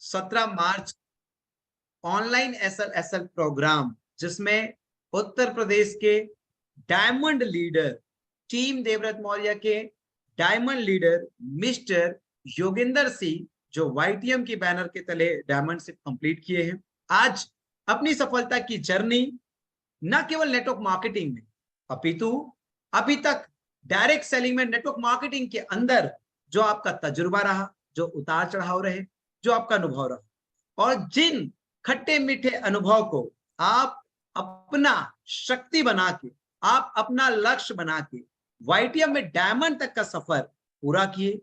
17 मार्च online SLSL programme, जिसमें उत्तर प्रदेश के diamond leader, team Devvrat Maurya के diamond leader mister Yogendra Singh, जो YTM की बैनर के तले डायमंडशिप कंप्लीट किए हैं, आज अपनी सफलता की जर्नी न केवल नेटवर्क मार्केटिंग में अपितु अभी तक डायरेक्ट सेलिंग में, नेटवर्क मार्केटिंग के अंदर जो आपका तजुर्बा रहा, जो उतार चढ़ाव रहे, जो आपका अनुभव रहा, और जिन खट्टे मीठे अनुभव को आप अपना शक्ति बना के, आप अपना लक्ष्य बना के YTM में डायमंड तक का सफर पूरा किए।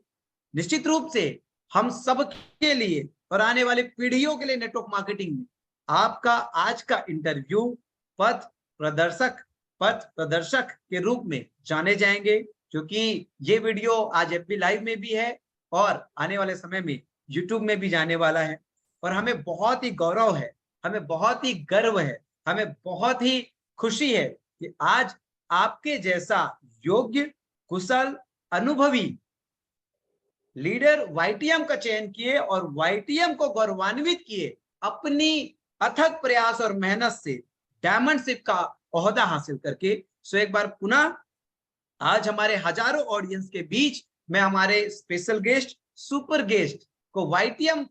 निश्चित रूप से हम सबके लिए और आने वाली पीढ़ियों के लिए नेटवर्क मार्केटिंग में आपका आज का इंटरव्यू पथ प्रदर्शक के रूप में जाने जाएंगे, क्योंकि ये वीडियो आज FB लाइव में भी है और आने वाले समय में YouTube में भी जाने वाला है। और हमें बहुत ही गौरव है, हमें बहुत ही गर्व है, हमें बहुत ही खुशी है कि आज आपके जैसा योग्य, कुशल, अनुभवी लीडर YTM का चयन किए और YTM को गौरवान्वित किए अपनी अथक प्रयास और मेहनत से डायमंडशिप का ओहदा हासिल करके। सो एक बार पुनः आज हमारे हजारों ऑडियंस के बीच मैं हमारे स्पेशल गेस्ट, सुपर गेस्ट को YTM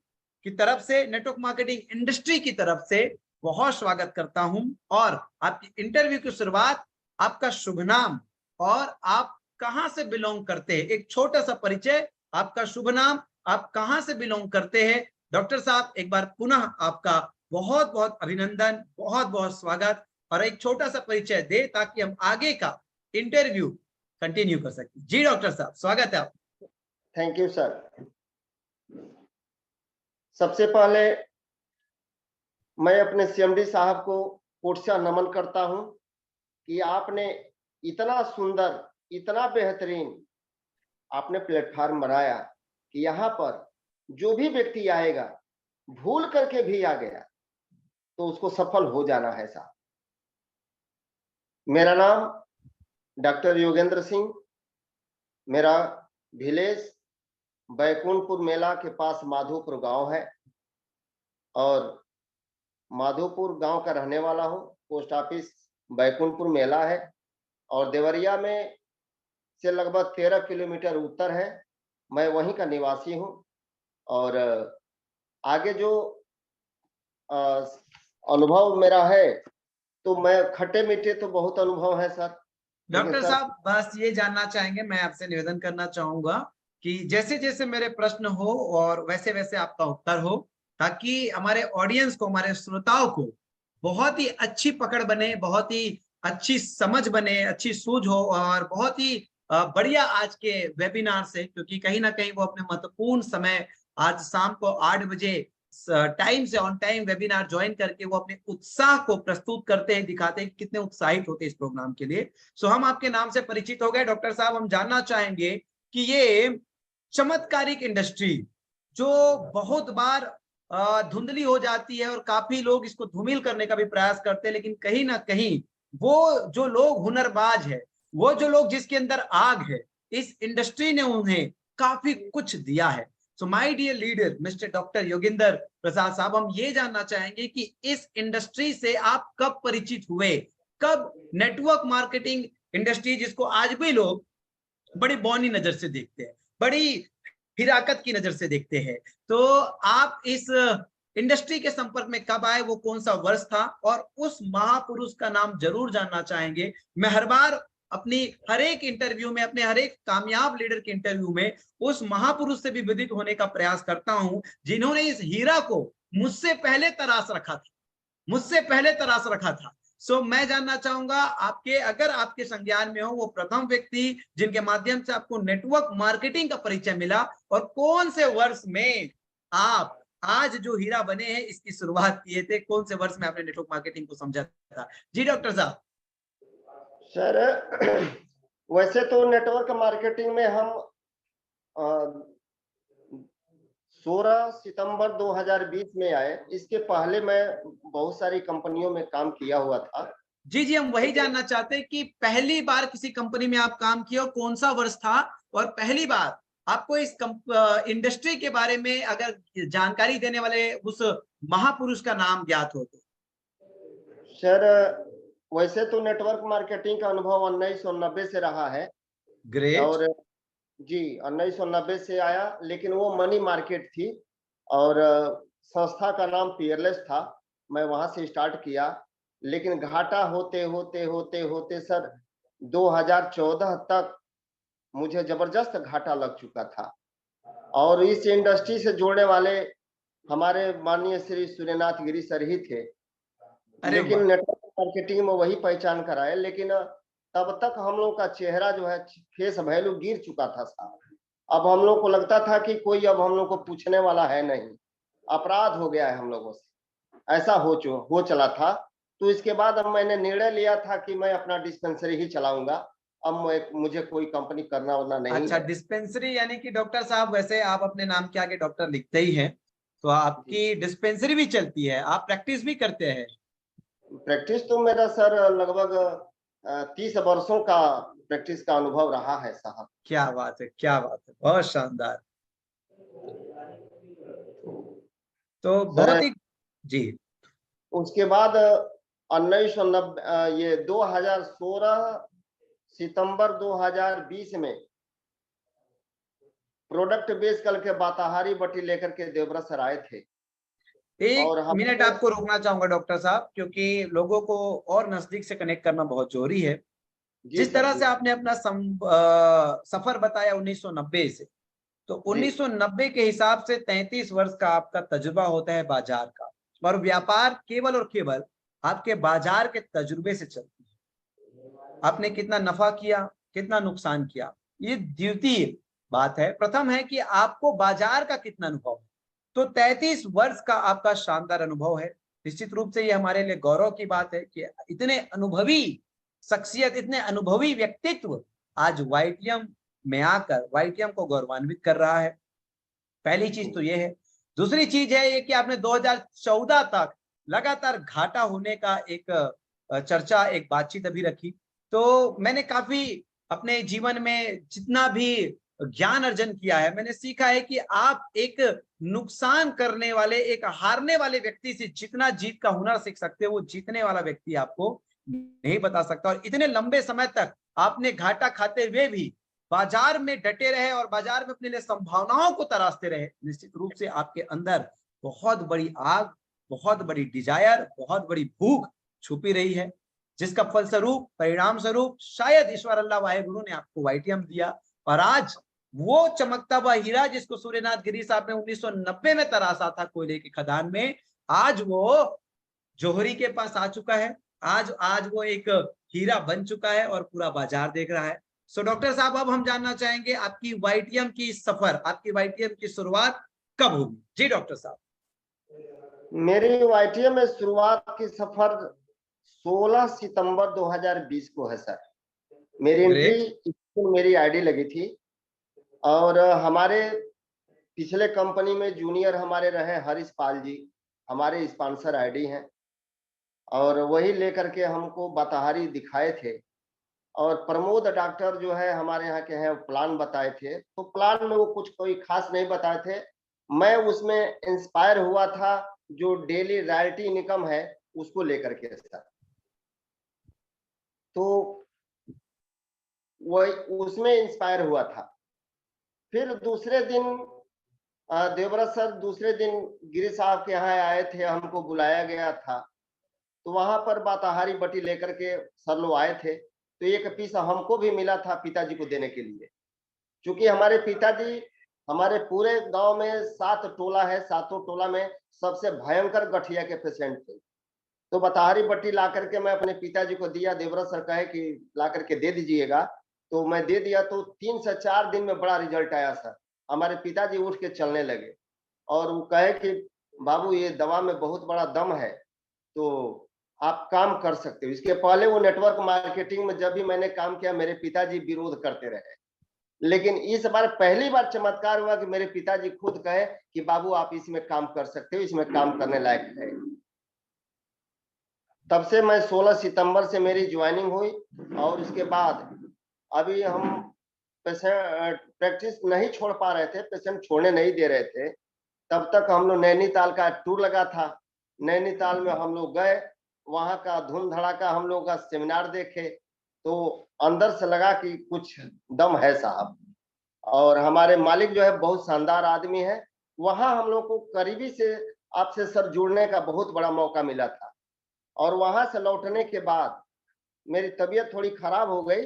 की तरफ से, नेटवर्क मार्केटिंग इंडस्ट्री की तरफ से बहुत स्वागत करता हूं। और आपकी इंटरव्यू की शुरुआत, आपका शुभ नाम और आप कहां से बिलोंग करते हैं, एक छोटा सा परिचय, आपका शुभ नाम, आप कहां से बिलोंग करते हैं। डॉक्टर साहब, एक बार पुनः आपका बहुत बहुत अभिनंदन, बहुत बहुत स्वागत, और एक छोटा सा परिचय दे ताकि हम आगे का इंटरव्यू कंटिन्यू कर सकें। जी डॉक्टर साहब, स्वागत है आप। Thank you sir. सबसे पहले मैं अपने CMD साहब को कोट से नमन करता हूं कि आपने इतना सुंदर, इतना बेहतरीन आपने प्लेटफॉर्म बनाया कि यहाँ पर जो भी व्यक्ति आएगा, भूल करके भी आ गया तो उसको सफल हो जाना है साहब। मेरा नाम डॉक्टर योगेंद्र सिंह, मेरा विलेज बैकुंठपुर मेला के पास माधोपुर गांव है और माधोपुर गांव का रहने वाला हूं। पोस्ट ऑफिस बैकुंठपुर मेला है और देवरिया में से लगभग 13 किलोमीटर उत्तर है। मैं वहीं का निवासी हूं और आगे जो अनुभव मेरा है तो मैं खट्टे मीठे तो बहुत अनुभव है सर। डॉक्टर साहब, बस ये जानना चाहेंगे, मैं आपसे निवेदन करना चाहूंगा कि जैसे जैसे मेरे प्रश्न हो और वैसे वैसे आपका उत्तर हो, ताकि हमारे ऑडियंस को, हमारे श्रोताओं को बहुत ही अच्छी पकड़ बने, बहुत ही अच्छी समझ बने, अच्छी सूझ हो और बहुत ही बढ़िया आज के वेबिनार से, क्योंकि कहीं ना कहीं वो अपने महत्वपूर्ण समय आज शाम को 8 बजे टाइम से ऑन टाइम वेबिनार ज्वाइन करके वो अपने उत्साह को प्रस्तुत करते हैं, दिखाते हैं कितने उत्साहित होते हैं इस प्रोग्राम के लिए। सो हम आपके नाम से परिचित हो गए। डॉक्टर साहब, हम जानना चाहेंगे कि ये चमत्कारिक इंडस्ट्री जो बहुत बार धुंधली हो जाती है और काफी लोग इसको धूमिल करने का भी प्रयास करते हैं, लेकिन कहीं ना कहीं वो जो लोग हुनरबाज है, वो जो लोग जिसके अंदर आग है, इस इंडस्ट्री ने उन्हें काफी कुछ दिया है। So my dear leader mister doctor Yogendra Prasad sahab, हम ये जानना चाहेंगे कि इस इंडस्ट्री से आप कब परिचित हुए, कब नेटवर्क मार्केटिंग इंडस्ट्री, जिसको आज भी लोग बड़ी बौनी नजर से देखते हैं, बड़ी हिराकत की नजर से देखते हैं, तो आप इस इंडस्ट्री के संपर्क में कब आए, वो कौन सा वर्ष था, और उस महापुरुष का नाम जरूर जानना चाहेंगे। मैं हर बार अपनी हर एक इंटरव्यू में, अपने हर एक कामयाब लीडर के इंटरव्यू में उस महापुरुष से भी विदित होने का प्रयास करता हूं, जिन्होंने इस हीरा को मुझसे पहले तराश रखा था। सो मैं जानना चाहूंगा आपके, अगर आपके संज्ञान में हो, वो प्रथम व्यक्ति जिनके माध्यम से आपको नेटवर्क मार्केटिंग का परिचय मिला, और कौन से वर्ष में आप आज जो हीरा बने हैं इसकी शुरुआत किए थे, कौन से वर्ष में आपने नेटवर्क मार्केटिंग को समझा था। जी डॉक्टर साहब। सर, वैसे तो नेटवर्क मार्केटिंग में हम 16 सितंबर 2020 में आए। इसके पहले मैं बहुत सारी कंपनियों में काम किया हुआ था। जी, हम वही जानना चाहते हैं कि पहली बार किसी कंपनी में आप काम किया, कौन सा वर्ष था, और पहली बार आपको इस इंडस्ट्री के बारे में अगर जानकारी देने वाले उस महापुरुष का नाम ज्ञात हो तो? सर वैसे तो नेटवर्क मार्केटिंग का अनुभव 1990 से रहा है ग्रेट। और जी 1990 से आया, लेकिन वो मनी मार्केट थी और संस्था का नाम पीयरलेस था। मैं वहां से स्टार्ट किया, लेकिन घाटा होते होते होते होते सर 2014 तक मुझे जबरदस्त घाटा लग चुका था। और इस इंडस्ट्री से जोड़ने वाले हमारे माननीय श्री सूर्यनाथ गिरी सर ही थे, अरे लेकिन वाह। नेटवर्क मार्केटिंग में वही पहचान कराए। लेकिन तब तक हम लोग का चेहरा जो है फेस वैल्यू गिर चुका था साहब। अब हम लोग को लगता था कि कोई अब हम लोग को पूछने वाला है नहीं, अपराध हो गया है हम लोगों से, ऐसा हो चला था। तो इसके बाद अब मैंने निर्णय लिया था कि मैं अपना डिस्पेंसरी ही चलाऊंगा। अब मुझे कोई कंपनी करना वरना नहीं अच्छा, है। डिस्पेंसरी यानी कि डॉक्टर साहब, वैसे आप अपने नाम के आगे डॉक्टर लिखते ही हैं, तो आपकी डिस्पेंसरी भी चलती है, आप प्रैक्टिस भी करते हैं? प्रैक्टिस तो मेरा सर लगभग 30 वर्षों का प्रैक्टिस का अनुभव रहा है साहब। क्या बात है, क्या बात है, बहुत शानदार। तो सर बहुत ही। जी। उसके बाद 1990 ये 2016 सितंबर 2020 में प्रोडक्ट बेच करके बाताहारी बटी लेकर के देवव्रत सर आए थे। एक और मिनट हमारे आपको रोकना चाहूंगा डॉक्टर साहब, क्योंकि लोगों को और नजदीक से कनेक्ट करना बहुत जरूरी है। जी जिस सर तरह जी से आपने अपना सफर बताया 1990 से, तो जी 1990 के हिसाब से 33 वर्ष का आपका तजुर्बा होता है बाजार का, और व्यापार केवल और केवल आपके बाजार के तजुर्बे से चलती है। आपने कितना नफा किया, कितना नुकसान किया, ये द्वितीय बात है। प्रथम है कि आपको बाजार का कितना अनुभव है। तो 33 वर्ष का आपका शानदार अनुभव है। निश्चित रूप से ये हमारे लिए गौरव की बात है कि इतने अनुभवी शख्सियत, इतने अनुभवी व्यक्तित्व आज वाईटीएम में आकर वाईटीएम को गौरवान्वित कर रहा है। पहली चीज तो ये है। दूसरी चीज है ये कि आपने 2014 तक लगातार घाटा होने का एक चर्चा, एक बातचीत अभी रखी। तो मैंने काफी अपने जीवन में जितना भी ज्ञान अर्जन किया है, मैंने सीखा है कि आप एक नुकसान करने वाले, एक हारने वाले व्यक्ति से जितना जीत का हुनर सीख सकते हो, वो जीतने वाला व्यक्ति आपको नहीं बता सकता। और इतने लंबे समय तक आपने घाटा खाते हुए भी बाजार में डटे रहे और बाजार में अपने लिए संभावनाओं को तराशते रहे। निश्चित रूप से आपके अंदर बहुत बड़ी आग, बहुत बड़ी डिजायर, बहुत बड़ी भूख छुपी रही है, जिसका फलस्वरूप, परिणाम स्वरूप शायद ईश्वर अल्लाह वाहेगुरु ने आपको वाईटीएम दिया। और आज वो चमकता हुआ हीरा जिसको सूर्यनाथ गिरी साहब ने 1990 में तराशा था कोयले की खदान में, आज वो जौहरी के पास आ चुका है। आज आज वो एक हीरा बन चुका है और पूरा बाजार देख रहा है। सो डॉक्टर साहब, अब हम जानना चाहेंगे आपकी वाईटीएम की सफर, आपकी वाईटीएम की शुरुआत कब होगी? जी डॉक्टर साहब। मेरी वाईटीएम में शुरुआत की सफर 16 सितंबर 2020 को है सर। मेरी ग्रेट। एंट्री मेरी आईडी लगी थी और हमारे पिछले कंपनी में जूनियर हमारे रहे हरीश पाल जी, हमारे स्पॉन्सर आईडी हैं और वही लेकर के हमको बाताहारी दिखाए थे। और प्रमोद डॉक्टर जो है हमारे यहाँ के हैं, प्लान बताए थे। तो प्लान में वो कुछ कोई खास नहीं बताए थे। मैं उसमें इंस्पायर हुआ था जो डेली रॉयल्टी इनकम है उसको लेकर के सर। तो वही उसमें इंस्पायर हुआ था। फिर दूसरे दिन देवव्रत सर दूसरे दिन गिरी साहब के यहाँ आए थे, हमको बुलाया गया था। तो वहां पर बाताहारी बटी लेकर के सर लोग आए थे। तो एक पीस हमको भी मिला था पिताजी को देने के लिए, क्योंकि हमारे पिताजी हमारे पूरे गांव में 7 टोला है, 7 टोला में सबसे भयंकर गठिया के पेशेंट थे। तो बाताहारी बट्टी ला करके मैं अपने पिताजी को दिया। देवव्रत सर कहे कि ला करके दे दीजिएगा, तो मैं दे दिया। तो 3 से 4 दिन में बड़ा रिजल्ट आया सर। हमारे पिताजी उठ के चलने लगे और वो कहे कि बाबू ये दवा में बहुत बड़ा दम है, तो आप काम कर सकते हो। इसके पहले वो नेटवर्क मार्केटिंग में जब भी मैंने काम किया मेरे पिताजी विरोध करते रहे, लेकिन इस बार पहली बार चमत्कार हुआ कि मेरे पिताजी खुद कहे कि बाबू आप इसमें काम कर सकते हो, इसमें काम करने लायक है। तब से मैं 16 सितंबर से मेरी ज्वाइनिंग हुई और उसके बाद अभी हम प्रैक्टिस नहीं छोड़ पा रहे थे, पेशेंट छोड़ने नहीं दे रहे थे, तब तक हम लोग नैनीताल का टूर लगा था। नैनीताल में हम लोग गए, वहां का धूम धड़ाका हम लोग का सेमिनार देखे, तो अंदर से लगा कि कुछ दम है साहब। और हमारे मालिक जो है बहुत शानदार आदमी है। वहां हम लोग को करीबी से आपसे सर जुड़ने का बहुत बड़ा मौका मिला था। और वहां से लौटने के बाद मेरी तबीयत थोड़ी खराब हो गई,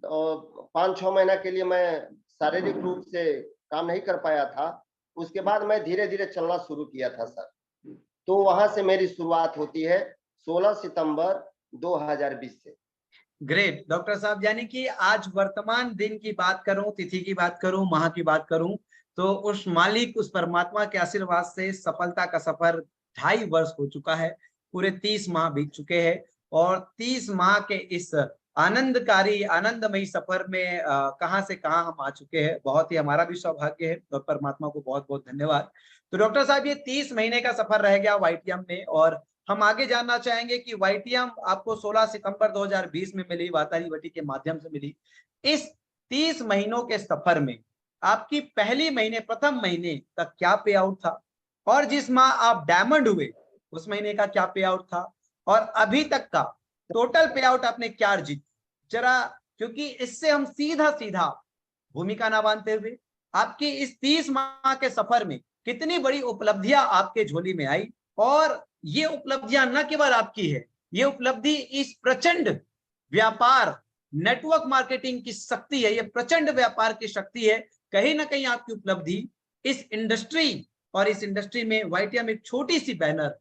और 5-6 महीना के लिए मैं शारीरिक रूप से काम नहीं कर पाया था। उसके बाद मैं धीरे धीरे चलना शुरू किया था सर। तो वहां से मेरी शुरुआत होती है 16 सितंबर 2020 से। ग्रेट डॉक्टर साहब, यानी कि आज वर्तमान दिन की बात करूं, तिथि की बात करूं, माह की बात करूं, तो उस मालिक, उस परमात्मा के आशीर्वाद से सफलता का सफर 2.5 वर्ष हो चुका है। पूरे 30 माह बीत चुके हैं और 30 माह के इस आनंदकारी आनंदमयी सफर में कहां से कहां हम आ चुके हैं। बहुत ही हमारा भी सौभाग्य है और परमात्मा को बहुत बहुत धन्यवाद। तो डॉक्टर साहब, ये 30 महीने का सफर रह गया वाईटीएम में, और हम आगे जानना चाहेंगे कि वाईटीएम आपको 16 सितंबर 2020 में मिली, वातारी वटी के माध्यम से मिली। इस 30 महीनों के सफर में आपकी पहली महीने, प्रथम महीने का क्या पे आउट था, और जिस माह आप डायमंड हुए उस महीने का क्या पे आउट था, और अभी तक का टोटल पे आउट आपने क्या अर्जित, जरा, क्योंकि इससे हम सीधा सीधा भूमिका ना बांधते हुए आपकी इस 30 माह के सफर में कितनी बड़ी उपलब्धियां आपके झोली में आई, और ये उपलब्धियां न केवल आपकी है, ये उपलब्धि इस प्रचंड व्यापार नेटवर्क मार्केटिंग की शक्ति है, ये प्रचंड व्यापार की शक्ति है। कहीं ना कहीं आपकी उपलब्धि इस इंडस्ट्री, और इस इंडस्ट्री में वाईटीएम एक छोटी सी बैनर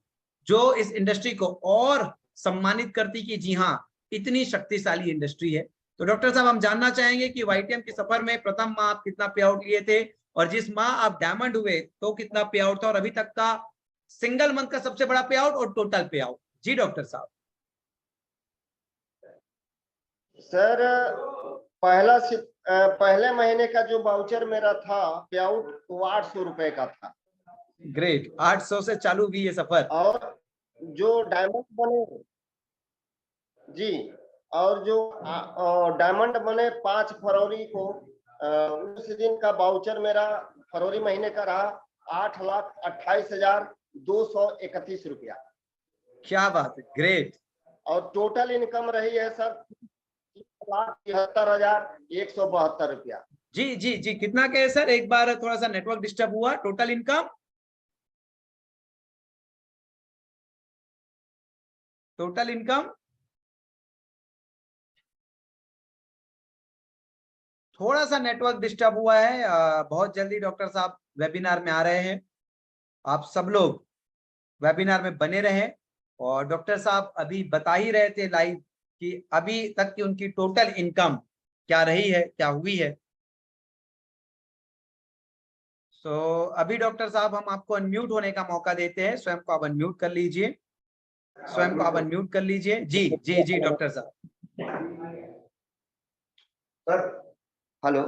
जो इस इंडस्ट्री को और सम्मानित करती कि जी हाँ, इतनी शक्तिशाली इंडस्ट्री है। तो डॉक्टर साहब, हम जानना चाहेंगे कि वाईटीएम के सफर में प्रथम माह आप कितना पे आउट लिए थे, और जिस माह आप डायमंड हुए तो कितना पे आउट था, और अभी तक का सिंगल मंथ का सबसे बड़ा पे आउट और टोटल पे आउट। जी डॉक्टर साहब। सर पहले महीने का जो वाउचर मेरा था पे आउट वो 800 रुपए का था। ग्रेट, 800 से चालू हुई ये सफर। और जो डायमंड बने, जी, और जो डायमंड बने 5 फरवरी को, उस दिन का वाउचर मेरा फरवरी महीने का रहा 8,28,231 रुपया। क्या बात है, ग्रेट। और टोटल इनकम रही है सर 3,73,172 रुपया। जी जी जी, कितना के है सर? एक बार थोड़ा सा नेटवर्क डिस्टर्ब हुआ। टोटल इनकम, टोटल इनकम थोड़ा सा नेटवर्क डिस्टर्ब हुआ है। बहुत जल्दी डॉक्टर साहब वेबिनार में आ रहे हैं, आप सब लोग वेबिनार में बने रहें। और डॉक्टर साहब अभी बता ही रहे थे लाइव कि अभी तक की उनकी टोटल इनकम क्या रही है, क्या हुई है। तो अभी डॉक्टर साहब हम आपको अनम्यूट होने का मौका देते हैं, स्वयं को आप अनम्यूट कर लीजिए, स्वयं को आप अनम्यूट कर लीजिए। जी जी जी डॉक्टर साहब। Sir hello.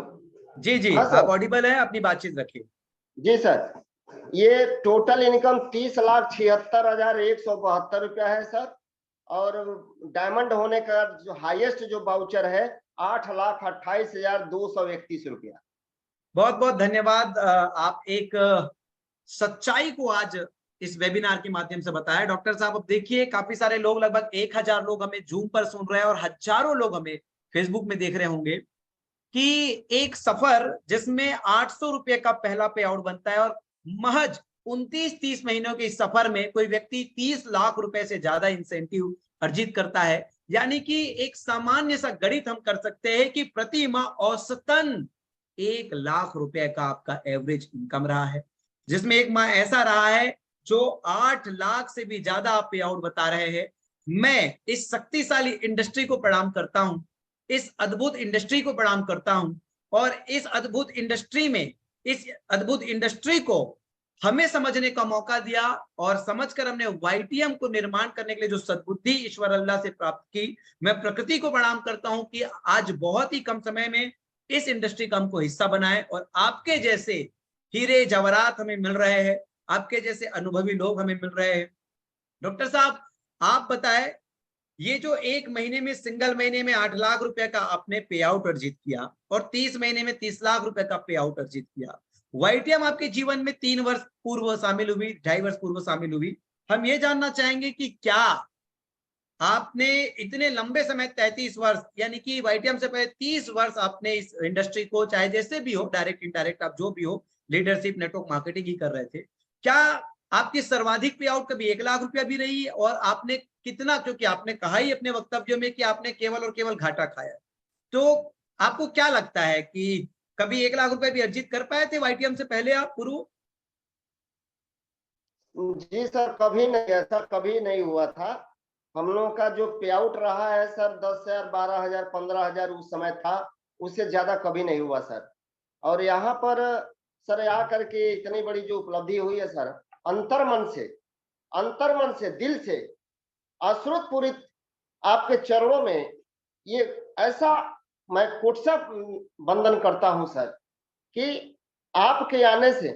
जी जी, हाँ आप सर। ऑडिबल है, अपनी बातचीत रखिए। जी सर, ये टोटल इनकम 30,76,172 रुपया है सर। और डायमंड होने का जो हाईएस्ट जो वाउचर है 8,28,231 रुपया। बहुत बहुत धन्यवाद। आप एक सच्चाई को आज इस वेबिनार के माध्यम से बताया डॉक्टर साहब। अब देखिए, काफी सारे लोग, लगभग 1000 लोग हमें जूम पर सुन रहे हैं और हजारों लोग हमें फेसबुक में देख रहे होंगे कि एक सफर जिसमें 800 रुपए का पहला पे आउट बनता है, और महज 29-30 महीनों के इस सफर में कोई व्यक्ति 30 लाख रुपए से ज्यादा इंसेंटिव अर्जित करता है। यानी कि एक सामान्य सा गणित हम कर सकते हैं कि प्रति माह औसतन 1 लाख रुपए का आपका एवरेज इनकम रहा है, जिसमें एक माह ऐसा रहा है जो 8 लाख से भी ज्यादा आप पे आउट बता रहे हैं। मैं इस शक्तिशाली इंडस्ट्री को प्रणाम करता हूं, इस अद्भुत इंडस्ट्री को प्रणाम करता हूं, और इस अद्भुत इंडस्ट्री में, इस अद्भुत इंडस्ट्री को हमें समझने का मौका दिया, और समझकर हमने वाईटीएम को निर्माण करने के लिए जो सद्बुद्धि ईश्वर अल्लाह से प्राप्त की, मैं प्रकृति को प्रणाम करता हूं कि आज बहुत ही कम समय में इस इंडस्ट्री का हमको हिस्सा बनाए, और आपके जैसे हीरे जवाहरात हमें मिल रहे हैं, आपके जैसे अनुभवी लोग हमें मिल रहे हैं। डॉक्टर साहब, आप बताएं ये जो 1 महीने में, सिंगल महीने में 8 लाख रुपए का आपने पे आउट अर्जित किया और 30 महीने में 30 लाख रुपए का पे आउट अर्जित किया। वाईटीएम आपके जीवन में 3 वर्ष पूर्व शामिल हुई, 2.5 वर्ष पूर्व शामिल हुई। हम ये जानना चाहेंगे कि क्या आपने इतने लंबे समय 33 वर्ष यानी कि वाईटीएम से पहले 30 वर्ष आपने इस इंडस्ट्री को, चाहे जैसे भी हो, डायरेक्ट इंडायरेक्ट आप जो भी हो, लीडरशिप नेटवर्क मार्केटिंग ही कर रहे थे। क्या आपकी सर्वाधिक पे आउट कभी 1 लाख रुपया भी रही है? और आपने कितना, क्योंकि आपने कहा ही अपने वक्तव्य में कि आपने केवल और केवल घाटा खाया, तो आपको क्या लगता है कि कभी 1 लाख रुपए भी अर्जित कर पाए थे वाईटीएम से पहले आप पूर्व? जी सर, कभी नहीं, ऐसा कभी नहीं हुआ था। हम लोगों का जो पे आउट रहा है सर 10,000, 12,000, 15,000 उस समय था, उससे ज्यादा कभी नहीं हुआ सर। और यहाँ पर सर आकर के इतनी बड़ी जो उपलब्धि हुई है सर, अंतर्मन से, दिल से, अश्रुतपूरित आपके चरणों में ये ऐसा मैं कोटसा वंदन करता हूं सर कि आपके आने से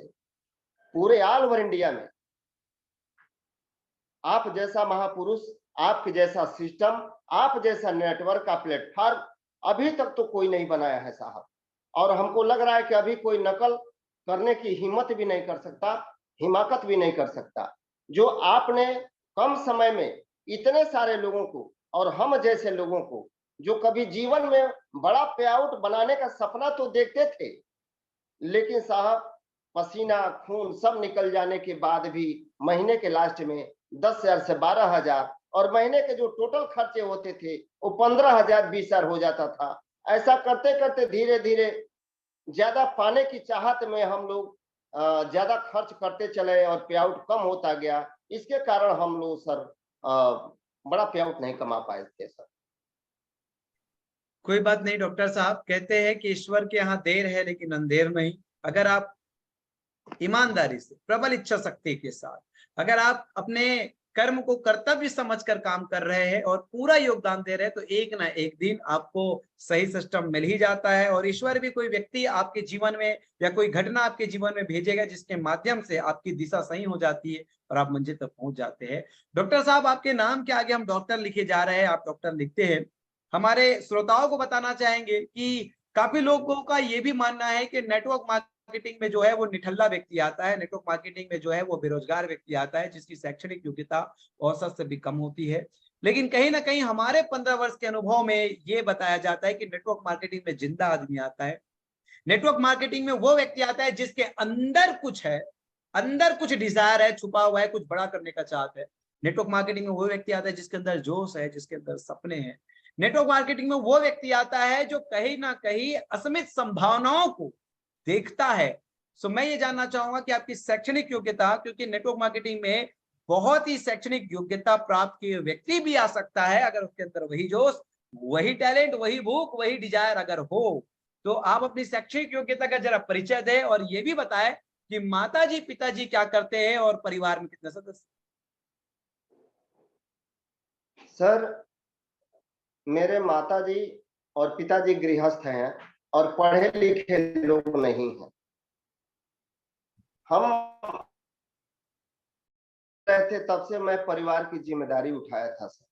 पूरे ऑल ओवर इंडिया में आप जैसा महापुरुष, आपके जैसा सिस्टम, आप जैसा नेटवर्क का प्लेटफॉर्म अभी तक तो कोई नहीं बनाया है साहब। और हमको लग रहा है कि अभी कोई नकल करने की हिम्मत भी नहीं कर सकता, हिमाकत भी नहीं कर सकता। जो आपने कम समय में इतने सारे लोगों को और हम जैसे लोगों को, जो कभी जीवन में बड़ा पे आउट बनाने का सपना तो देखते थे, लेकिन साहब पसीना खून सब निकल जाने के बाद भी महीने के लास्ट में 10,000 से 12,000 और महीने के जो टोटल खर्चे होते थे वो 15,000, 20,000 हो जाता था। ऐसा करते करते धीरे धीरे ज्यादा पाने की चाहत में हम लोग ज्यादा खर्च करते चले और पे आउट कम होता गया। इसके कारण हम लोग सर बड़ा पे आउट नहीं कमा पाए थे सर। कोई बात नहीं डॉक्टर साहब, कहते हैं कि ईश्वर के यहाँ देर है लेकिन अंधेर नहीं। अगर आप ईमानदारी से, प्रबल इच्छा शक्ति के साथ, अगर आप अपने कर्म को कर्तव्य समझकर काम कर रहे हैं और पूरा योगदान दे रहे हैं, तो एक ना एक दिन आपको सही सिस्टम मिल ही जाता है। और ईश्वर भी कोई व्यक्ति आपके जीवन में या कोई घटना आपके जीवन में भेजेगा जिसके माध्यम से आपकी दिशा सही हो जाती है और आप मंजिल तक पहुंच जाते हैं। डॉक्टर साहब, आपके नाम के आगे हम डॉक्टर लिखे जा रहे हैं, आप डॉक्टर लिखते हैं। हमारे श्रोताओं को बताना चाहेंगे कि काफी लोगों का ये भी मानना है कि नेटवर्क मार्केटिंग में जो है वो निठल्ला व्यक्ति आता है, नेटवर्क मार्केटिंग में जो है वो बेरोजगार व्यक्ति आता है जिसकी शैक्षणिक योग्यता औसत से भी कम होती है। लेकिन कहीं ना कहीं हमारे 15 वर्ष के अनुभव में ये बताया जाता है कि नेटवर्क मार्केटिंग में जिंदा आदमी आता है। नेटवर्क मार्केटिंग में वो व्यक्ति आता है जिसके अंदर कुछ है, अंदर कुछ डिजायर है, छुपा हुआ है, कुछ बड़ा करने का चाहत है। नेटवर्क मार्केटिंग में वो व्यक्ति आता है जिसके अंदर जोश है, जिसके अंदर सपने हैं। नेटवर्क मार्केटिंग में वो व्यक्ति आता है जो कहीं ना कहीं असीमित संभावनाओं को देखता है। सो मैं ये जानना चाहूंगा कि आपकी शैक्षणिक योग्यता, क्योंकि नेटवर्क मार्केटिंग में बहुत ही शैक्षणिक योग्यता प्राप्त किए व्यक्ति भी आ सकता है, अगर उसके अंदर वही जोश, वही टैलेंट, वही भूख, वही डिजायर अगर हो। तो आप अपनी शैक्षणिक योग्यता का जरा परिचय दें और ये भी बताएं कि माताजी पिताजी क्या करते हैं और परिवार में कितने सदस्य? सर मेरे माताजी और पिताजी गृहस्थ हैं और पढ़े लिखे लोग नहीं हैं। हम रहते तब से मैं परिवार की जिम्मेदारी उठाया था सर।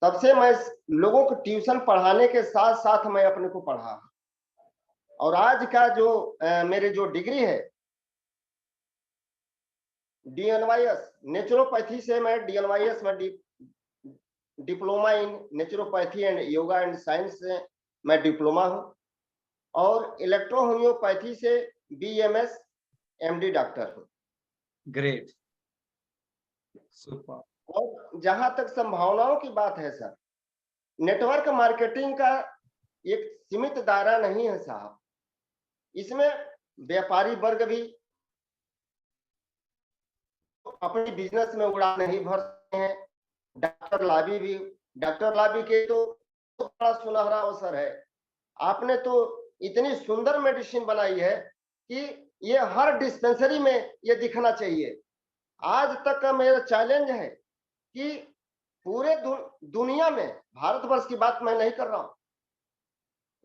तब से मैं लोगों को ट्यूशन पढ़ाने के साथ साथ मैं अपने को पढ़ा। और आज का जो मेरे जो डिग्री है डीएनवाईएस नेचुरोपैथी से, मैं डीएनवाईएस में diploma in naturopathy and yoga and science से मैं डिप्लोमा हूं और इलेक्ट्रो होम्योपैथी से बीएमएस एमडी डॉक्टर हूं। Great, super. और जहां तक संभावनाओं की बात है सर, नेटवर्क मार्केटिंग का एक सीमित दायरा नहीं है साहब। इसमें व्यापारी वर्ग भी अपनी बिजनेस में उड़ान नहीं भर सकते हैं। डॉक्टर लाभी के तो बड़ा सुनहरा अवसर है। आपने तो इतनी सुंदर मेडिसिन बनाई है कि ये हर डिस्पेंसरी में ये दिखना चाहिए। आज तक का मेरा चैलेंज है कि पूरे दुनिया में, भारतवर्ष की बात मैं नहीं कर रहा हूं,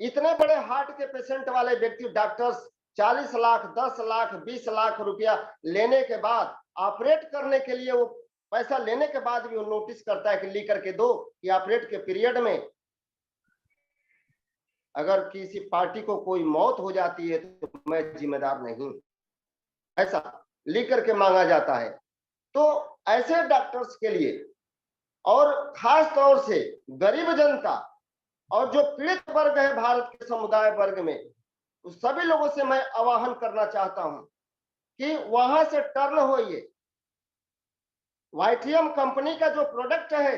इतने बड़े हार्ट के पेशेंट वाले व्यक्ति डॉक्टर्स 40 लाख, 10 लाख, 20 लाख रुपया लेने के बाद ऑपरेट करने के लिए वो पैसा लेने के बाद भी वो नोटिस करता है कि लिख करके दो कि ऑपरेट के पीरियड में अगर किसी पार्टी को कोई मौत हो जाती है तो मैं जिम्मेदार नहीं, ऐसा लिख करके मांगा जाता है। तो ऐसे डॉक्टर्स के लिए और खास तौर से गरीब जनता और जो पीड़ित वर्ग है भारत के समुदाय वर्ग में, उस सभी लोगों से मैं आह्वान करना चाहता हूं कि वहां से टर्न होइए। वाईटीएम कंपनी का जो प्रोडक्ट है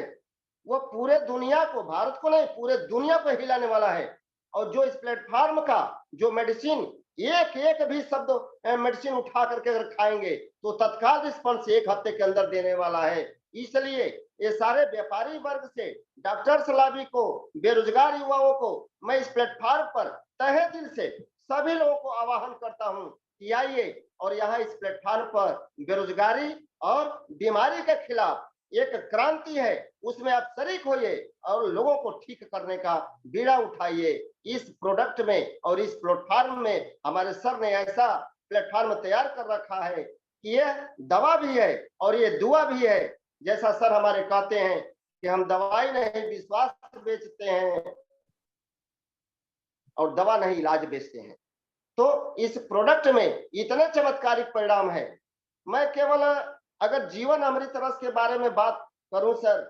वो पूरे दुनिया को, भारत को नहीं पूरे दुनिया को हिलाने वाला है। और जो इस प्लेटफॉर्म का जो मेडिसिन, एक एक भी शब्द मेडिसिन उठा करके अगर खाएंगे तो तत्काल रिस्पॉन्स 1 हफ्ते के अंदर देने वाला है। इसलिए ये सारे व्यापारी वर्ग से डॉक्टर सलाबी को, बेरोजगार युवाओं को मैं इस प्लेटफॉर्म पर तहे दिल से सभी लोगों को आह्वान करता हूं कि आइए और यहाँ इस प्लेटफॉर्म पर बेरोजगारी और बीमारी के खिलाफ एक क्रांति है, उसमें आप शरीक होइए और लोगों को ठीक करने का बीड़ा उठाइए। इस प्रोडक्ट में और इस प्लेटफॉर्म में हमारे सर ने ऐसा प्लेटफॉर्म तैयार कर रखा है कि यह दवा भी है और ये दुआ भी है। जैसा सर हमारे कहते हैं कि हम दवाई नहीं विश्वास बेचते हैं और दवा नहीं इलाज बेचते हैं। तो इस प्रोडक्ट में इतने चमत्कारिक परिणाम है। मैं केवल अगर जीवन अमृत रस के बारे में बात करूं सर,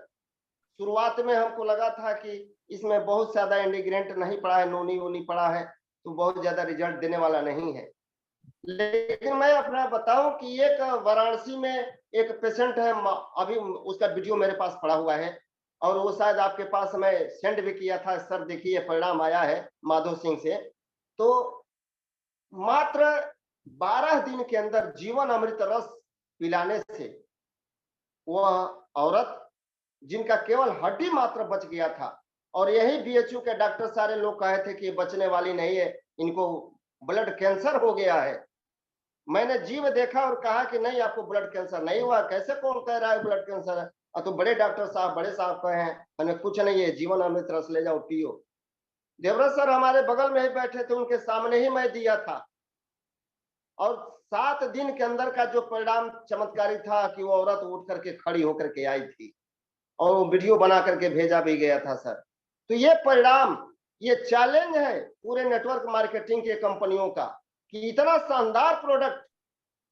शुरुआत में हमको लगा था कि इसमें बहुत ज्यादा इंग्रेडिएंट नहीं पड़ा है, नोनी वोनी पड़ा है तो बहुत ज्यादा रिजल्ट देने वाला नहीं है। लेकिन मैं अपना बताऊं कि एक वाराणसी में एक पेशेंट है, अभी उसका वीडियो मेरे पास पड़ा हुआ है और वो शायद आपके पास मैं सेंड भी किया था। सर देखिए परिणाम आया है माधो सिंह से। तो मात्र 12 दिन के अंदर जीवन अमृत रस पिलाने से वह औरत जिनका केवल हड्डी मात्र बच गया था, और यही बीएचयू के डॉक्टर सारे लोग कहे थे कि बचने वाली नहीं है, इनको ब्लड कैंसर हो गया है। मैंने जीव देखा और कहा कि नहीं आपको ब्लड कैंसर नहीं हुआ। कैसे कौन कह रहा है ब्लड कैंसर है? तो बड़े डॉक्टर साहब, बड़े साहब कहे हैं। मैंने कुछ नहीं है, जीवन अमृत रस ले जाओ पियो। देवराज सर हमारे बगल में ही बैठे थे, उनके सामने ही मैं दिया था और 7 दिन के अंदर का जो परिणाम चमत्कारी था कि वो औरत उठ करके खड़ी होकर के आई थी और वो वीडियो बना करके भेजा भी गया था सर। तो ये परिणाम, ये चैलेंज है पूरे नेटवर्क मार्केटिंग के कंपनियों का कि इतना शानदार प्रोडक्ट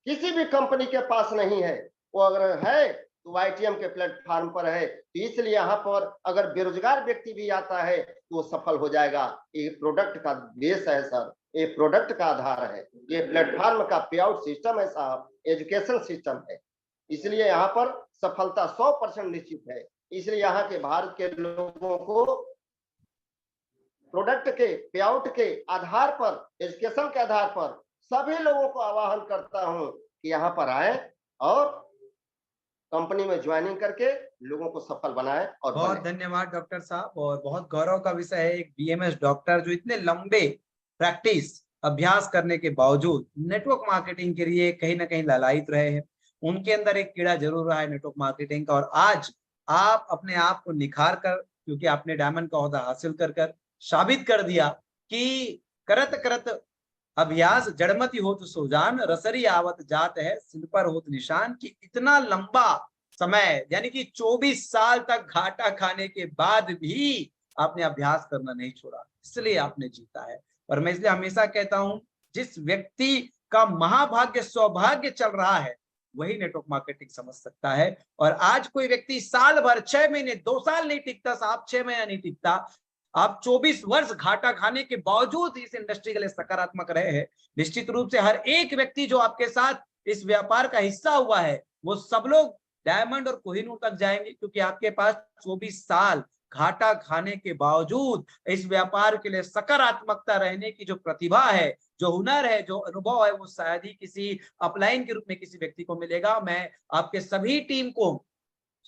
किसी भी कंपनी के पास नहीं है। वो अगर है तो वाईटीएम के प्लेटफॉर्म पर है। तो इसलिए यहाँ पर अगर बेरोजगार व्यक्ति भी आता है तो वो सफल हो जाएगा। ये प्रोडक्ट का बेस है सर, ये प्रोडक्ट का आधार है, ये प्लेटफॉर्म का पे आउट सिस्टम है साहब, एजुकेशन सिस्टम है। इसलिए यहाँ पर सफलता 100% निश्चित है। इसलिए यहाँ के भारत के लोगों को प्रोडक्ट के पे आउट के आधार पर, एजुकेशन के आधार पर सभी लोगों को आह्वान करता हूं कि यहाँ पर आए और कंपनी में ज्वाइनिंग करके लोगों को सफल बनाए और बहुत बने। धन्यवाद डॉक्टर साहब। और बहुत गौरव का विषय है एक बीएमएस डॉक्टर जो इतने लंबे प्रैक्टिस अभ्यास करने के बावजूद नेटवर्क मार्केटिंग के लिए कहीं ना कहीं ललायित रहे हैं। उनके अंदर एक कीड़ा जरूर रहा है नेटवर्क मार्केटिंग का, और आज आप अपने आप को निखार कर, क्योंकि आपने डायमंड का ओहदा हासिल कर साबित कर दिया कि करत करत अभ्यास जड़मती होत सुजान, रसरी आवत जात है सिर पर होत निशान। कि इतना लंबा समय यानी कि 24 साल तक घाटा खाने के बाद भी आपने अभ्यास करना नहीं छोड़ा, इसलिए आपने जीता है। और मैं इसलिए हमेशा कहता हूं, जिस व्यक्ति का महाभाग्य सौभाग्य चल रहा है वही नेटवर्क मार्केटिंग समझ सकता है। और आज कोई व्यक्ति साल भर, 6 महीने, 2 साल नहीं टिकता साहब, 6 महीना नहीं टिकता। आप 24 वर्ष घाटा खाने के बावजूद इस इंडस्ट्री के लिए सकारात्मक रहे हैं। निश्चित रूप से हर एक व्यक्ति जो आपके साथ इस व्यापार का हिस्सा हुआ है वो सब लोग डायमंड और कोहिनूर तक जाएंगे, क्योंकि आपके पास 24 साल घाटा खाने के बावजूद इस व्यापार के लिए सकारात्मकता रहने की जो प्रतिभा है, जो हुनर है, जो अनुभव है, वो शायद ही किसी अपलाइन के रूप में किसी व्यक्ति को मिलेगा। मैं आपके सभी टीम को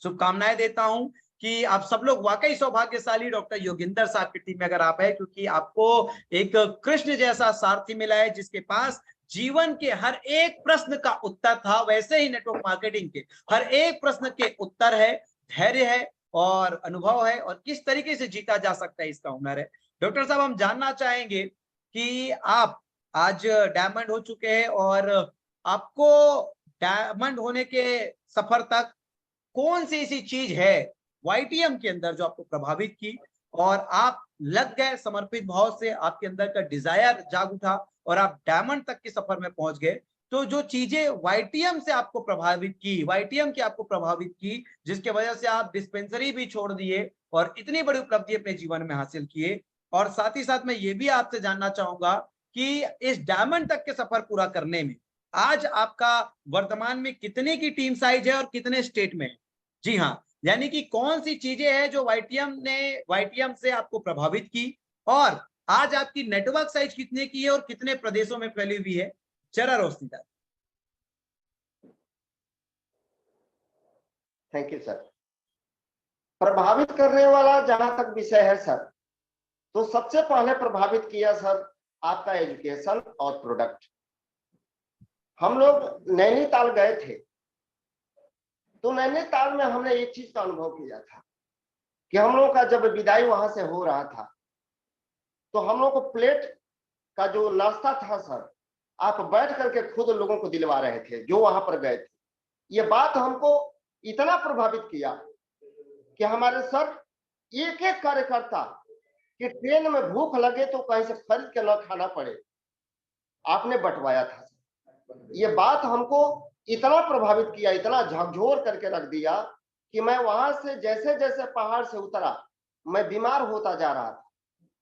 शुभकामनाएं देता हूं कि आप सब लोग वाकई सौभाग्यशाली डॉक्टर योगेंद्र साहब की टीम में अगर आप है, क्योंकि आपको एक कृष्ण जैसा सारथी मिला है जिसके पास जीवन के हर एक प्रश्न का उत्तर था। वैसे ही नेटवर्क मार्केटिंग के हर एक प्रश्न के उत्तर है, धैर्य है और अनुभव है, और किस तरीके से जीता जा सकता है इसका हुनर है। डॉक्टर साहब, हम जानना चाहेंगे कि आप आज डायमंड हो चुके हैं और आपको डायमंड होने के सफर तक कौन सी ऐसी चीज है YTM के अंदर जो आपको प्रभावित की और आप लग गए समर्पित भाव से, आपके अंदर का डिजायर जाग उठा और आप डायमंड तक के सफर में पहुंच गए। तो जो चीजें YTM से आपको प्रभावित की, YTM की आपको प्रभावित की, जिसके वजह से आप डिस्पेंसरी भी छोड़ दिए और इतनी बड़ी उपलब्धि अपने जीवन में हासिल किए। और साथ ही साथ मैं ये भी आपसे जानना चाहूंगा कि इस डायमंड तक के सफर पूरा करने में आज आपका वर्तमान में कितने की टीम साइज है और कितने स्टेट में है? जी हाँ, यानी कि कौन सी चीजें हैं जो YTM से आपको प्रभावित की और आज आपकी नेटवर्क साइज कितने की है और कितने प्रदेशों में फैली हुई है? जरा रोशनी डालें। Thank you sir. प्रभावित करने वाला जहां तक विषय है सर, तो सबसे पहले प्रभावित किया सर आपका एजुकेशन और प्रोडक्ट। हम लोग नैनीताल गए थे, तो नैनीताल में हमने एक चीज का अनुभव किया था कि हम लोगों का जब विदाई वहां से हो रहा था, तो हम लोग को प्लेट का जो नाश्ता था सर, आप बैठ करके खुद लोगों को दिलवा रहे थे जो वहां पर गए थे। ये बात हमको इतना प्रभावित किया कि हमारे सर एक एक कार्यकर्ता कि ट्रेन में भूख लगे तो कहीं से खरीद के न खाना पड़े, आपने बंटवाया था। ये बात हमको इतना प्रभावित किया, इतना झकझोर करके रख दिया कि मैं वहां से जैसे जैसे पहाड़ से उतरा, मैं बीमार होता जा रहा था,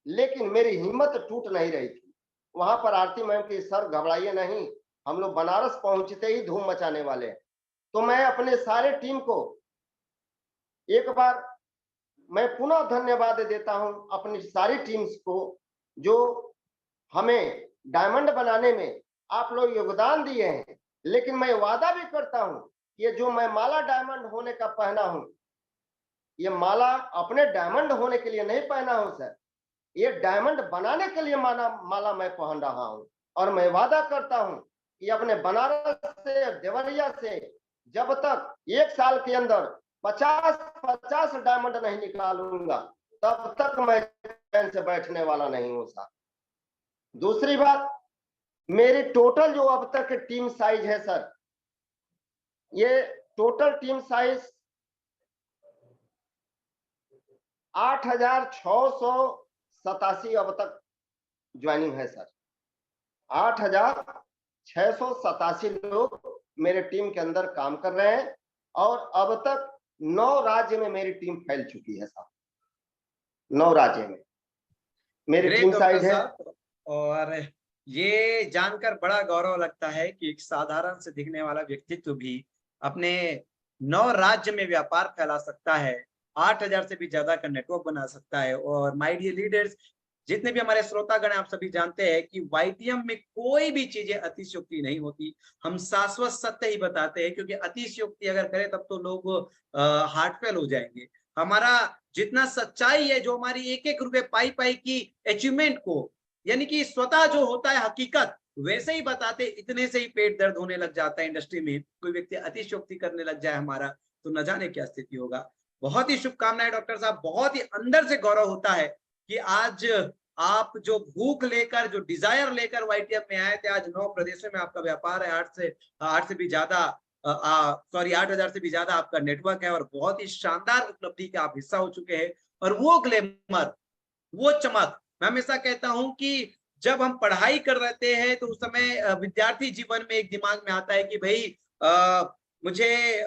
लेकिन मेरी हिम्मत टूट नहीं रही थी। वहां पर आरती मैम की, सर घबराइए नहीं, हम लोग बनारस पहुंचते ही धूम मचाने वाले हैं। तो मैं अपने सारे टीम को एक बार मैं पुनः धन्यवाद देता हूं अपनी सारी टीम्स को, जो हमें डायमंड बनाने में आप लोग योगदान दिए हैं। लेकिन मैं वादा भी करता हूं, ये जो मैं माला डायमंड होने का पहना हूं, ये माला अपने डायमंड होने के लिए नहीं पहना हूं सर, ये डायमंड बनाने के लिए माला मैं पहन रहा हूं। और मैं वादा करता हूं कि अपने बनारस से, देवरिया से, जब तक एक साल के अंदर 50 डायमंड नहीं निकालूंगा, तब तक मैं चैन से बैठने वाला नहीं हूं सर। दूसरी बात, मेरी टोटल जो अब तक टीम साइज है सर, ये टोटल टीम साइज 8,687 अब तक ज्वाइनिंग है सर। 8,687 लोग मेरे टीम के अंदर काम कर रहे हैं और अब तक 9 राज्य में मेरी टीम फैल चुकी है साहब। 9 राज्य में मेरी टीम साइज है। और ये जानकर बड़ा गौरव लगता है कि एक साधारण से दिखने वाला व्यक्तित्व भी अपने 9 राज्य में व्यापार फैला सकता है, 8,000 से भी ज्यादा का नेटवर्क बना सकता है। और माय डियर लीडर्स, जितने भी हमारे श्रोतागण, आप सभी जानते हैं कि YTM में कोई भी चीजें अतिशयोक्ति नहीं होती। हम शाश्वत सत्य ही बताते हैं, क्योंकि अतिशयोक्ति अगर करें तब तो लोग हार्ट फेल हो जाएंगे। हमारा जितना सच्चाई है, जो हमारी एक एक रुपए पाई पाई की अचीवमेंट को, यानी कि स्वतः जो होता है हकीकत, वैसे ही बताते, इतने से ही पेट दर्द होने लग जाता है इंडस्ट्री में। कोई व्यक्ति अतिशयोक्ति करने लग जाए हमारा, तो न जाने क्या स्थिति होगा। बहुत ही शुभकामनाएं डॉक्टर साहब, बहुत ही अंदर से गौरव होता है कि आज आप जो भूख लेकर, जो डिजायर लेकर YTM में आए थे, आज 9 प्रदेशों में आपका व्यापार है, 8 से भी ज्यादा 8,000 से भी ज्यादा आपका नेटवर्क है और बहुत ही शानदार उपलब्धि के आप हिस्सा हो चुके हैं। और वो ग्लैमर, वो चमक, मैं हमेशा कहता हूं कि जब हम पढ़ाई कर रहे हैं तो उस समय विद्यार्थी जीवन में एक दिमाग में आता है कि भाई मुझे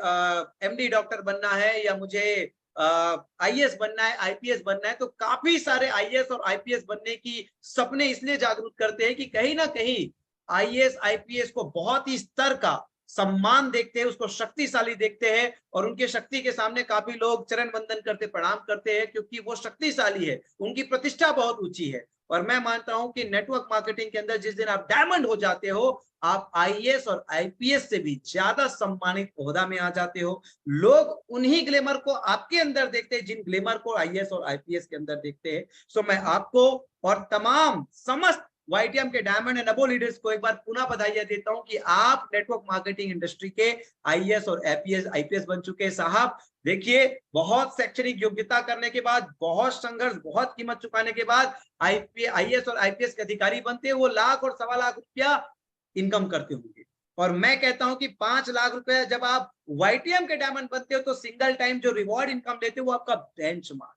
MD डॉक्टर बनना है या मुझे IAS बनना है, IPS बनना है। तो काफी सारे IAS और IPS बनने की सपने इसलिए जागरूक करते हैं कि कहीं ना कहीं IAS IPS को बहुत ही स्तर का सम्मान देखते हैं, उसको शक्तिशाली देखते हैं और उनके शक्ति के सामने काफी लोग चरण वंदन करते, प्रणाम करते हैं, क्योंकि वो शक्तिशाली है, उनकी प्रतिष्ठा बहुत ऊंची है। और मैं मानता हूं कि नेटवर्क मार्केटिंग के अंदर जिस दिन आप डायमंड हो जाते हो, आप IAS और IPS से भी ज्यादा सम्मानित ओहदा में आ जाते हो। लोग उन्हीं ग्लैमर को आपके अंदर देखते हैं जिन ग्लैमर को IAS और IPS के अंदर देखते हैं। सो मैं आपको और तमाम समस्त YTM के डायमंड एंड अबोव लीडर्स को एक बार पुनः बधाई देता हूं कि आप नेटवर्क मार्केटिंग इंडस्ट्री के IAS और IPS बन चुके हैं। साहब देखिए, बहुत शैक्षणिक योग्यता करने के बाद, बहुत संघर्ष, बहुत कीमत चुकाने के बाद IAS और IPS के अधिकारी बनते हैं। वो लाख और 1.25 लाख रुपया इनकम करते होंगे, और मैं कहता हूं कि 5 लाख रुपए जब आप YTM के डायमंड बनते हो तो सिंगल टाइम जो रिवॉर्ड इनकम लेते हो वो आपका बेंचमार्क,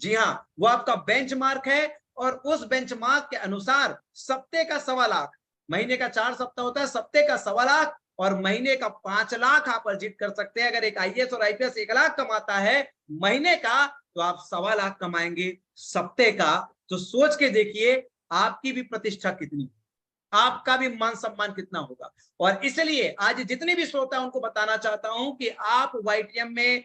जी हाँ, वो आपका बेंचमार्क है। और उस बेंचमार्क के अनुसार सप्ते का 1.25 लाख, महीने का 4 सप्ताह होता है, सप्ते का 1.25 लाख और महीने का 5 लाख आप अर्जित कर सकते हैं। अगर एक IAS और IPS 1 लाख कमाता है महीने का, तो आप 1.25 लाख कमाएंगे सप्ते का। तो सोच के देखिए आपकी भी प्रतिष्ठा कितनी, आपका भी मान सम्मान कितना होगा। और इसलिए आज जितने भी श्रोता उनको बताना चाहता हूं कि आप YTM में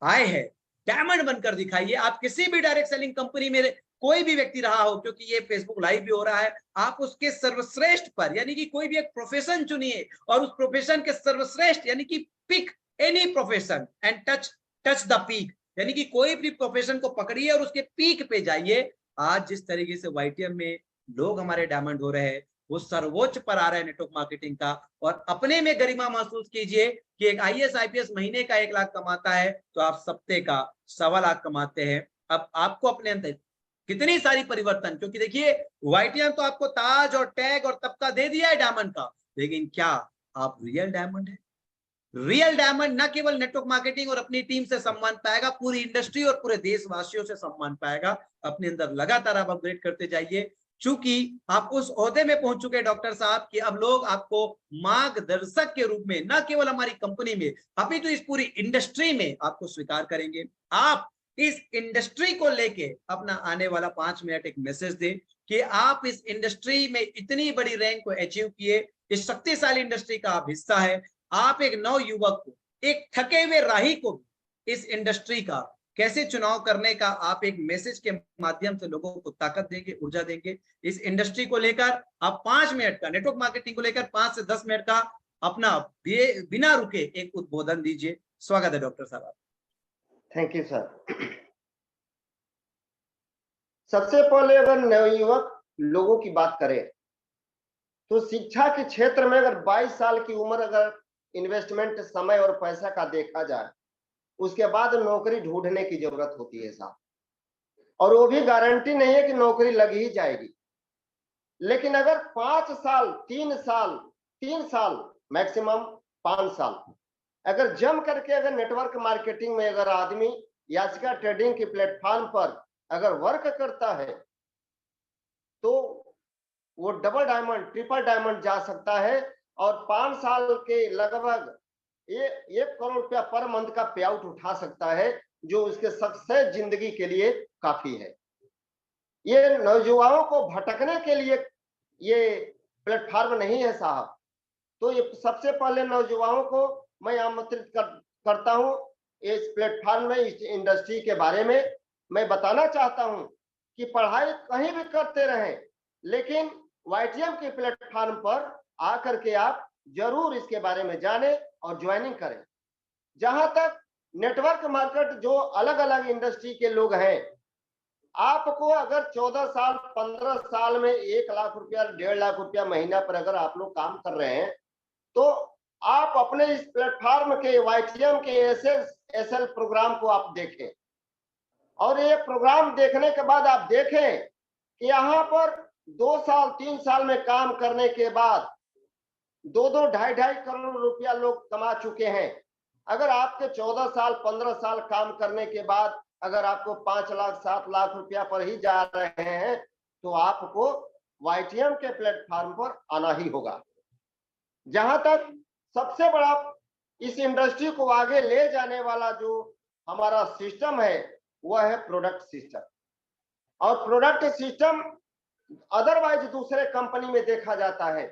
आए हैं, डायमंड बनकर दिखाइए। आप किसी भी डायरेक्ट सेलिंग कंपनी में कोई भी व्यक्ति रहा हो, क्योंकि ये फेसबुक लाइव भी हो रहा है, आप उसके सर्वश्रेष्ठ पर, यानी कि कोई भी एक प्रोफेशन चुनिए और उस प्रोफेशन के सर्वश्रेष्ठ यानी कि pick any profession and touch the peak, यानी कि कोई भी प्रोफेशन को पकड़िए और उसके पीक पे जाइए। आज जिस तरीके से YTM में लोग हमारे डायमंड हो रहे हैं, वो सर्वोच्च पर आ रहा है नेटवर्क मार्केटिंग का। और अपने में गरिमा महसूस कीजिए कि एक IAS IPS महीने का 1 लाख कमाता है, तो आप सप्ते का 1.25 लाख कमाते हैं। अब आपको अपने अंदर कितनी सारी परिवर्तन, क्योंकि देखिए YTM तो आपको ताज और टैग और तबका दे दिया है डायमंड का, लेकिन क्या आप रियल डायमंड है? रियल डायमंड न केवल नेटवर्क मार्केटिंग और अपनी टीम से सम्मान पाएगा, पूरी इंडस्ट्री और पूरे देशवासियों से सम्मान पाएगा। अपने अंदर लगातार आप अपग्रेड करते जाइए, चूंकि आप उस ओहदे में पहुंच चुके हैं डॉक्टर साहब कि अब लोग आपको मार्गदर्शक के रूप में न केवल हमारी कंपनी में, अभी तो इस पूरी इंडस्ट्री में आपको स्वीकार करेंगे। आप इस इंडस्ट्री को लेके अपना आने वाला 5 मिनट एक मैसेज दें कि आप इस इंडस्ट्री में इतनी बड़ी रैंक को अचीव किए, इस शक्तिशाली इंडस्ट्री का आप हिस्सा है। आप एक नव युवक को, एक थके हुए राही को इस इंडस्ट्री का कैसे चुनाव करने का आप एक मैसेज के माध्यम से लोगों को ताकत देंगे, ऊर्जा देंगे। इस इंडस्ट्री को लेकर आप 5 मिनट का, नेटवर्क मार्केटिंग को लेकर 5 से 10 मिनट का अपना बिना रुके एक उद्बोधन दीजिए। स्वागत है डॉक्टर साहब। Thank you sir. सबसे पहले अगर नवयुवक लोगों की बात करें तो शिक्षा के क्षेत्र में अगर 22 साल की उम्र अगर इन्वेस्टमेंट समय और पैसा का देखा जाए, उसके बाद नौकरी ढूंढने की जरूरत होती है साहब। और वो भी गारंटी नहीं है कि नौकरी लग ही जाएगी। लेकिन अगर 5 साल 3 साल मैक्सिमम 5 साल अगर जम करके अगर नेटवर्क मार्केटिंग में अगर आदमी याचिका ट्रेडिंग के प्लेटफॉर्म पर अगर वर्क करता है, तो वो डबल डायमंड ट्रिपल डायमंड जा सकता है। और 5 साल के लगभग ये 1 करोड़ रुपया पर मंथ का पे आउट उठा सकता है, जो उसके सक्सेस जिंदगी के लिए काफी है। ये नौजवानों को भटकने के लिए ये प्लेटफॉर्म नहीं है साहब। तो ये सबसे पहले नौजवानों को मैं आमंत्रित करता हूं इस प्लेटफॉर्म में, इस इंडस्ट्री के बारे में मैं बताना चाहता हूं कि पढ़ाई कहीं भी करते रहें, लेकिन YTM के प्लेटफॉर्म पर आकर के आप जरूर इसके बारे में जानें और ज्वाइनिंग करें। जहां तक नेटवर्क मार्केट जो अलग अलग इंडस्ट्री के लोग हैं, आपको अगर 14 साल 15 साल में 1 लाख रुपया 1.5 लाख रुपया महीना पर अगर आप लोग काम कर रहे हैं, तो आप अपने इस प्लेटफॉर्म के YTM के SL प्रोग्राम को आप देखें। और ये प्रोग्राम देखने के बाद आप देखें कि यहाँ पर 2 साल 3 साल में काम करने के बाद 2-2 ढाई करोड़ रुपया लोग कमा चुके हैं। अगर आपके 14 साल 15 साल काम करने के बाद अगर आपको 5 लाख 7 लाख रुपया पर ही जा रहे हैं, तो आपको YTM के प्लेटफॉर्म पर आना ही होगा। जहां तक सबसे बड़ा इस इंडस्ट्री को आगे ले जाने वाला जो हमारा सिस्टम है, वह है प्रोडक्ट सिस्टम। और प्रोडक्ट सिस्टम अदरवाइज दूसरे कंपनी में देखा जाता है,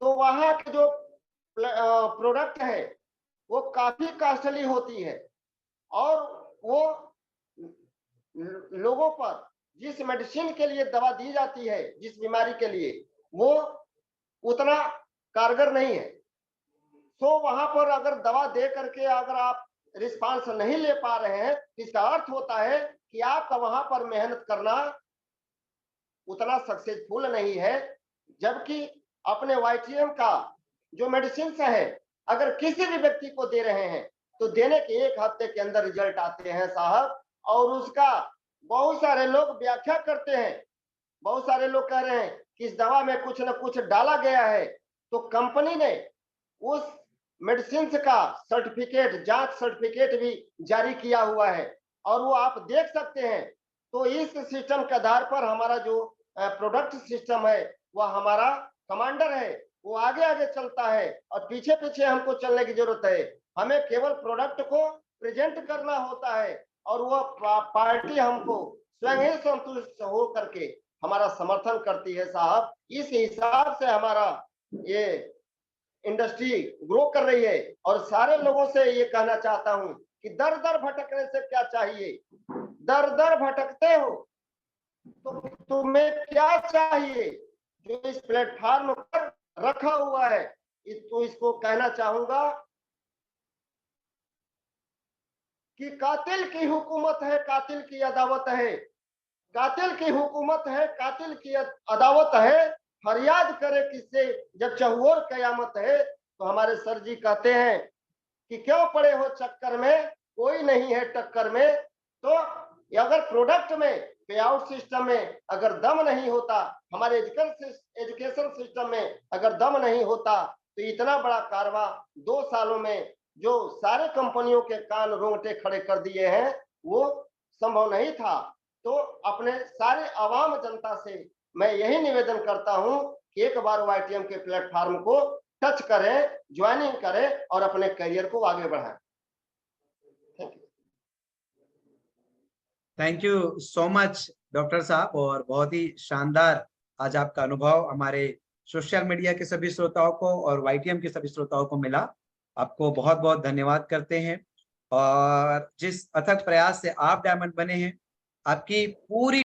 तो वहां के जो प्रोडक्ट है वो काफी कॉस्टली होती है। और वो लोगों पर जिस मेडिसिन के लिए दवा दी जाती है, जिस बीमारी के लिए, वो उतना कारगर नहीं है। तो वहां पर अगर दवा दे करके अगर आप रिस्पांस नहीं ले पा रहे हैं, इसका अर्थ होता है कि आपका वहां पर मेहनत करना उतना सक्सेसफुल नहीं है। जबकि अपने YTM का जो मेडिसिन है, अगर किसी भी व्यक्ति को दे रहे हैं तो देने के 1 हफ्ते के अंदर रिजल्ट आते हैं साहब। और उसका बहुत सारे लोग व्याख्या करते हैं, बहुत सारे लोग कह रहे हैं कि इस दवा में कुछ न कुछ डाला गया है, तो कंपनी ने उस मेडिसिन का सर्टिफिकेट, जांच सर्टिफिकेट भी जारी किया हुआ है और वो आप देख सकते हैं। तो इस सिस्टम के आधार पर हमारा जो प्रोडक्ट सिस्टम है वह हमारा कमांडर है, वो आगे आगे चलता है और पीछे पीछे हमको चलने की जरूरत है। हमें केवल प्रोडक्ट को प्रेजेंट करना होता है और वह पार्टी हमको स्वयं ही संतुष्ट हो करके हमारा समर्थन करती है साहब। इस हिसाब से हमारा ये इंडस्ट्री ग्रो कर रही है और सारे लोगों से ये कहना चाहता हूं कि दर दर भटकने से क्या चाहिए। दर दर भटकते हो तो तुम्हें क्या चाहिए जो इस प्लेटफॉर्म पर रखा हुआ है। तो इसको कहना चाहूंगा कि कातिल की हुकूमत है, कातिल की अदावत है। कातिल की हुकूमत है, कातिल की अदावत है। फरियाद करे किससे जब चहुओर कयामत है। तो हमारे सर जी कहते हैं कि क्यों पड़े हो चक्कर में, कोई नहीं है टक्कर में। तो अगर प्रोडक्ट में, पे आउट सिस्टम में अगर दम नहीं होता, हमारे एजुकेशन सिस्टम में अगर दम नहीं होता, तो इतना बड़ा कारवा 2 सालों में जो सारे कंपनियों के कान रोंगटे खड़े कर दिए हैं वो संभव नहीं था। तो अपने सारे आवाम जनता से मैं यही निवेदन करता हूं कि एक बार YTM के प्लेटफॉर्म को टच करें, ज्वाइनिंग करें और अपने करियर को आगे बढ़ाएं। Thank you so much doctor साहब, और बहुत ही शानदार आज आपका अनुभव हमारे सोशल मीडिया के सभी श्रोताओं को और YTM के सभी श्रोताओं को मिला। आपको बहुत बहुत धन्यवाद करते हैं। और जिस अथक प्रयास से आप डायमंड बने हैं, आपकी पूरी